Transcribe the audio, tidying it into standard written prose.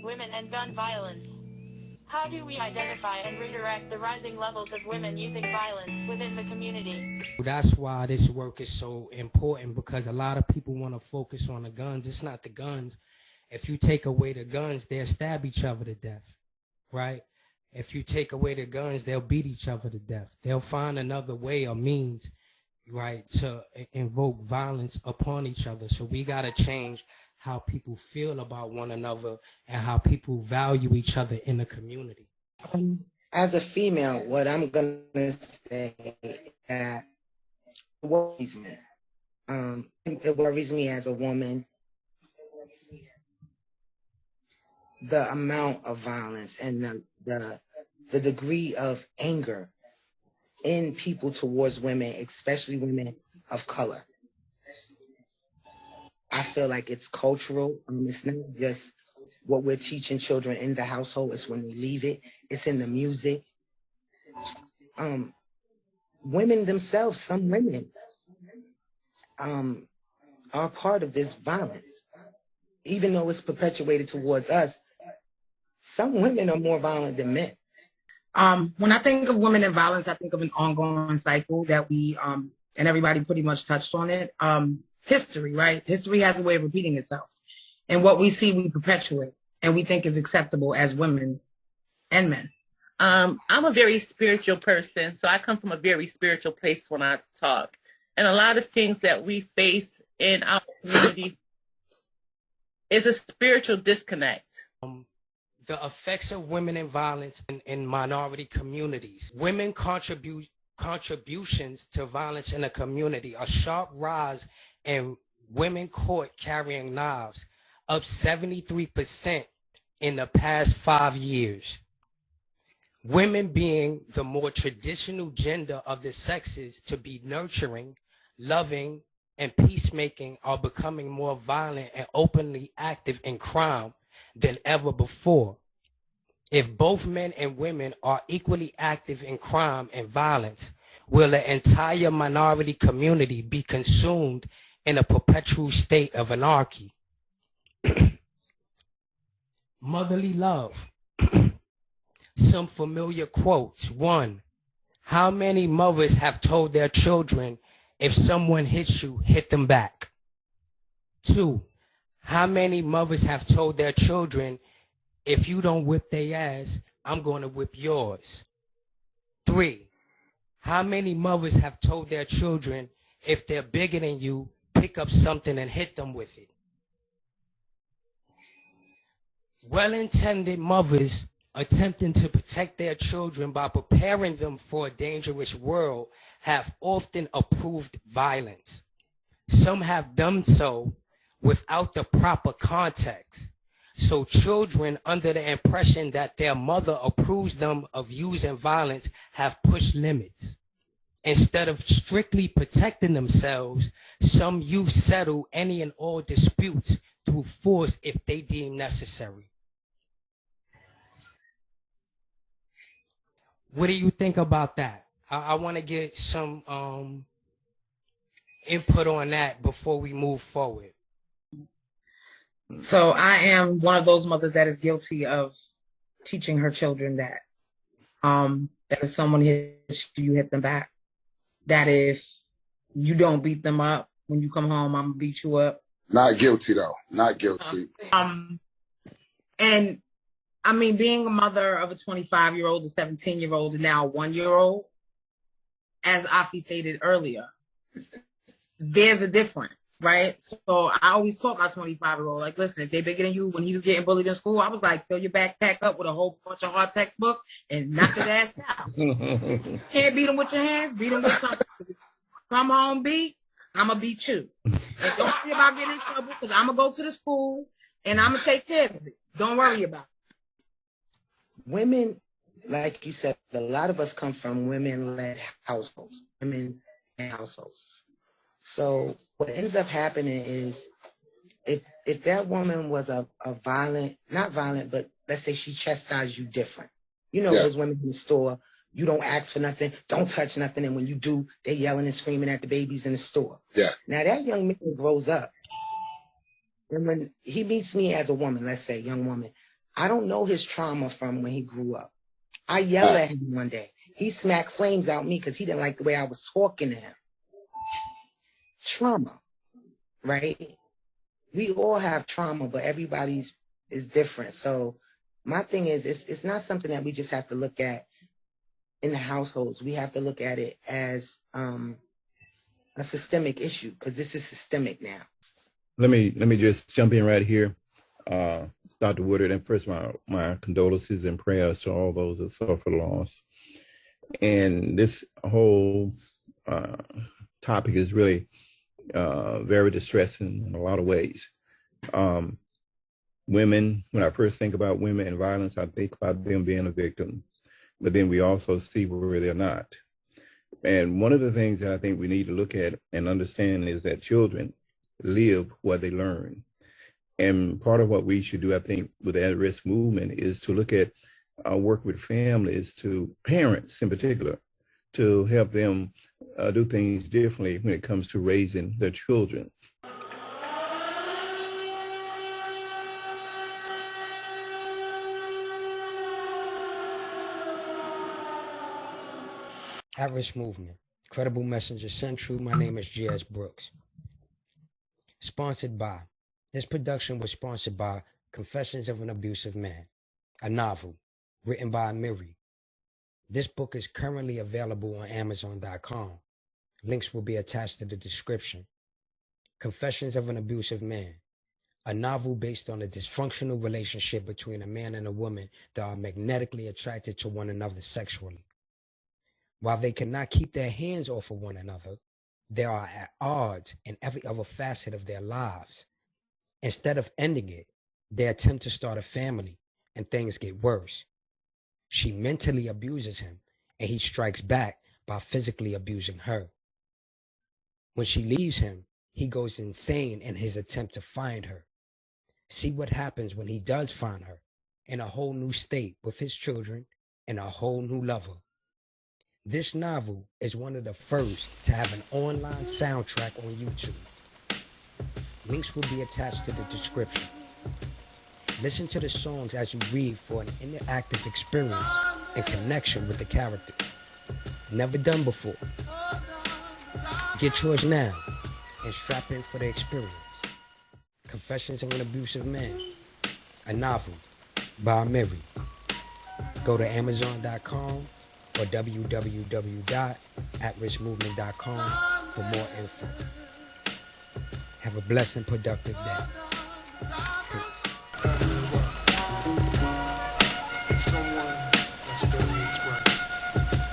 women and gun violence. How do we identify and redirect the rising levels of women using violence within the community? That's why this work is so important, because a lot of people want to focus on the guns. It's not the guns. If you take away the guns, they'll stab each other to death, right? If you take away the guns, they'll beat each other to death. They'll find another way or means, right, to invoke violence upon each other. So we got to change how people feel about one another and how people value each other in the community. As a female, what I'm going to say is that it worries me. It worries me as a woman, the amount of violence and the degree of anger in people towards women, especially women of color. I feel like it's cultural. It's not just what we're teaching children in the household. It's when they leave it. It's in the music. Women themselves, some women, are part of this violence. Even though it's perpetuated towards us, some women are more violent than men. When I think of women and violence, I think of an ongoing cycle that we, and everybody pretty much touched on it. History, right? History has a way of repeating itself. And what we see, we perpetuate, and we think is acceptable as women and men. I'm a very spiritual person, so I come from a very spiritual place when I talk. And a lot of things that we face in our community is a spiritual disconnect. The effects of women in violence in minority communities. Women contributions to violence in a community. A sharp rise in women caught carrying knives, up 73% in the past 5 years. Women being the more traditional gender of the sexes to be nurturing, loving, and peacemaking are becoming more violent and openly active in crime than ever before. If both men and women are equally active in crime and violence, will the entire minority community be consumed in a perpetual state of anarchy? Motherly love. Some familiar quotes. 1, how many mothers have told their children, if someone hits you, hit them back? 2, how many mothers have told their children, if you don't whip their ass, I'm going to whip yours? 3, how many mothers have told their children, if they're bigger than you, pick up something and hit them with it? Well-intended mothers attempting to protect their children by preparing them for a dangerous world have often approved violence. Some have done so without the proper context. So children, under the impression that their mother approves them of using violence, have pushed limits. Instead of strictly protecting themselves, some youth settle any and all disputes through force if they deem necessary. What do you think about that? I want to get some input on that before we move forward. So I am one of those mothers that is guilty of teaching her children that if someone hits you, you hit them back. That if you don't beat them up when you come home, I'm gonna beat you up. Not guilty though. Not guilty. And I mean, being a mother of a 25-year-old, a 17-year-old, and now a 1-year-old, as Afi stated earlier, there's a difference. Right? So I always taught my 25-year-old, like, listen, if they're bigger than you, when he was getting bullied in school, I was like, fill your backpack up with a whole bunch of hard textbooks and knock his ass out. Can't beat him with your hands, beat him with something. Come home, beat, I'm going to beat you. And don't worry about getting in trouble, because I'm going to go to the school and I'm going to take care of it. Don't worry about it. Women, like you said, a lot of us come from women-led households, women and households. So what ends up happening is if that woman was a violent, not violent, but let's say she chastised you different. You know, those women in the store, you don't ask for nothing, don't touch nothing, and when you do, they yelling and screaming at the babies in the store. Yeah. Now that young man grows up, and when he meets me as a woman, let's say young woman, I don't know his trauma from when he grew up. I yelled at him one day. He smacked flames out me because he didn't like the way I was talking to him. Trauma, right? We all have trauma, but everybody's is different. So my thing is, it's not something that we just have to look at in the households. We have to look at it as a systemic issue, because this is systemic now. Let me just jump in right here. Dr. Woodard, and first my condolences and prayers to all those that suffer loss. And this whole topic is really very distressing in a lot of ways. Women, when I first think about women and violence, I think about them being a victim, but then we also see where they're not. And one of the things that I think we need to look at and understand is that children live what they learn. And part of what we should do, I think, with the at-risk movement is to look at work with families, to parents in particular, to help them do things differently when it comes to raising their children. At-risk movement. Credible Messenger Central. My name is J.S. Brooks. Sponsored by. This production was sponsored by Confessions of an Abusive Man, a novel written by Amiri. This book is currently available on Amazon.com. Links will be attached to the description. Confessions of an Abusive Man, a novel based on a dysfunctional relationship between a man and a woman that are magnetically attracted to one another sexually. While they cannot keep their hands off of one another, they are at odds in every other facet of their lives. Instead of ending it, they attempt to start a family, and things get worse. She mentally abuses him, and he strikes back by physically abusing her. When she leaves him, he goes insane in his attempt to find her. See what happens when he does find her, in a whole new state with his children and a whole new lover. This novel is one of the first to have an online soundtrack on YouTube. Links will be attached to the description. Listen to the songs as you read for an interactive experience and connection with the characters. Never done before. Get yours now and strap in for the experience. Confessions of an Abusive Man, a novel by Amiri. Go to Amazon.com or www.atriskmovement.com for more info. Have a blessed and productive day. Peace.